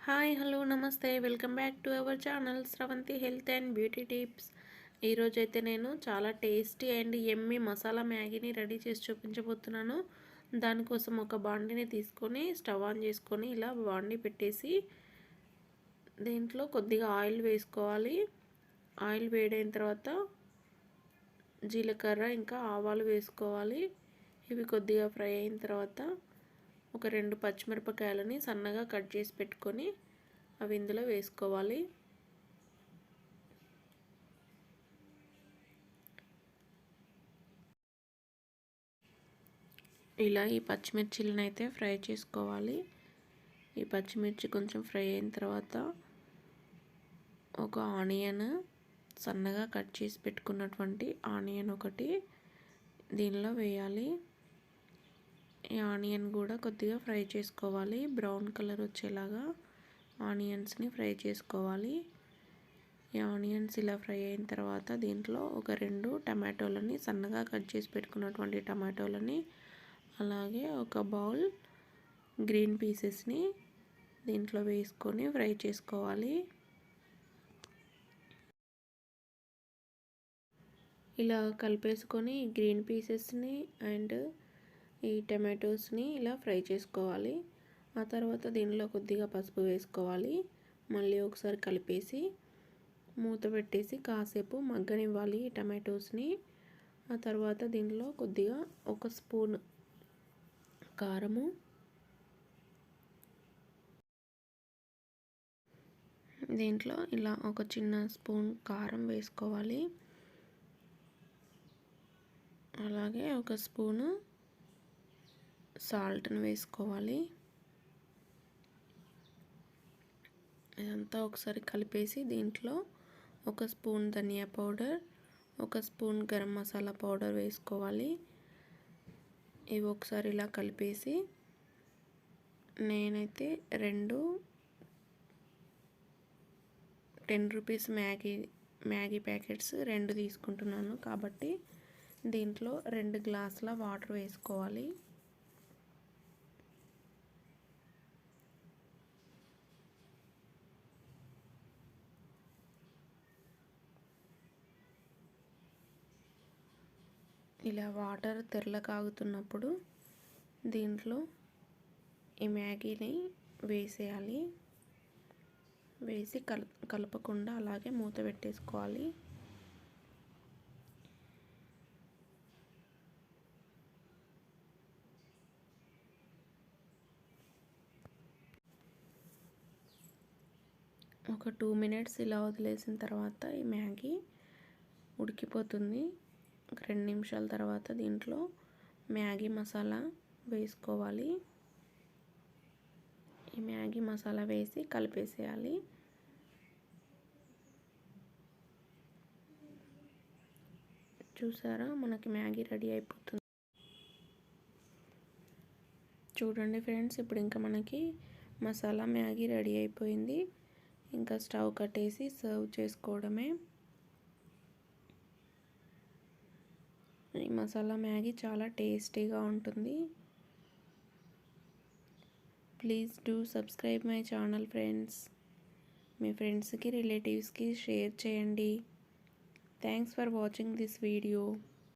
Hi hello నమస్తే welcome back to our channel Sravanthi health and beauty tips. ఈరోజైతే నేను చాలా టేస్టీ అండ్ ఎమ్మీ మసాలా మ్యాగీని రెడీ చేసి చూపించబోతున్నాను. దానికోసం ఒక బాండిని తీసుకొని స్టవ్ ఆన్ చేసుకొని ఇలా బాండి పెట్టేసి దీంట్లో కొద్దిగా ఆయిల్ వేసుకోవాలి. ఆయిల్ వేడైన తర్వాత జీలకర్ర ఇంకా ఆవాలు వేసుకోవాలి. ఇవి కొద్దిగా ఫ్రై అయిన తర్వాత ఒక 2 పచ్చిమిరపకాయలని సన్నగా కట్ చేసి పెట్టుకొని అవి ఇందులో వేసుకోవాలి. ఇలా ఈ పచ్చిమిర్చిలను అయితే ఫ్రై చేసుకోవాలి. ఈ పచ్చిమిర్చి కొంచెం ఫ్రై అయిన తర్వాత ఒక ఆనియన్ సన్నగా కట్ చేసి పెట్టుకున్నటువంటి ఆనియన్ ఒకటి దీనిలో వేయాలి. ఈ ఆనియన్ కూడా కొద్దిగా ఫ్రై చేసుకోవాలి. బ్రౌన్ కలర్ వచ్చేలాగా ఆనియన్స్ని ఫ్రై చేసుకోవాలి. ఈ ఆనియన్స్ ఇలా ఫ్రై అయిన తర్వాత దీంట్లో ఒక 2 టమాటోలని సన్నగా కట్ చేసి పెట్టుకున్నటువంటి టమాటోలని అలాగే ఒక బౌల్ గ్రీన్ పీసెస్ని దీంట్లో వేసుకొని ఫ్రై చేసుకోవాలి. ఇలా కలిపేసుకొని గ్రీన్ పీసెస్ని అండ్ ఈ టమాటోస్ని ఇలా ఫ్రై చేసుకోవాలి. ఆ తర్వాత దీనిలో కొద్దిగా పసుపు వేసుకోవాలి. మళ్ళీ ఒకసారి కలిపేసి మూత పెట్టేసి కాసేపు మగ్గనివ్వాలి ఈ టమాటోస్ని. ఆ తర్వాత దీనిలో కొద్దిగా ఒక స్పూన్ కారము, దీంట్లో ఇలా ఒక చిన్న స్పూన్ కారం వేసుకోవాలి. అలాగే ఒక స్పూను సాల్ట్ని వేసుకోవాలి. ఇదంతా ఒకసారి కలిపేసి దీంట్లో ఒక స్పూన్ ధనియా పౌడర్, ఒక స్పూన్ గరం మసాలా పౌడర్ వేసుకోవాలి. ఇవి ఒకసారి ఇలా కలిపేసి నేనైతే 2 10 రూపీస్ మ్యాగీ ప్యాకెట్స్ 2 తీసుకుంటున్నాను కాబట్టి దీంట్లో 2 గ్లాసుల వాటర్ వేసుకోవాలి. ఇలా వాటర్ తెరల కాగుతున్నప్పుడు దీంట్లో ఈ మ్యాగీని వేసేయాలి. వేసి కలపకుండా అలాగే మూత పెట్టేసుకోవాలి. ఒక 2 మినిట్స్ ఇలా వదిలేసిన తర్వాత ఈ మ్యాగీ ఉడికిపోతుంది. 2 నిమిషాల తర్వాత దీంట్లో మ్యాగీ మసాలా వేసుకోవాలి. ఈ మ్యాగీ మసాలా వేసి కలిపేసేయాలి. చూసారా, మనకి మ్యాగీ రెడీ అయిపోతుంది. చూడండి ఫ్రెండ్స్, ఇప్పుడు ఇంకా మనకి మసాలా మ్యాగీ రెడీ అయిపోయింది. ఇంకా స్టవ్ కట్టేసి సర్వ్ చేసుకోవడమే. ఈ మసాలా మ్యాగీ చాలా టేస్టీగా ఉంటుంది. Please do subscribe my channel friends. మీ ఫ్రెండ్స్కి రిలేటివ్స్కి షేర్ చేయండి. Thanks for watching this video.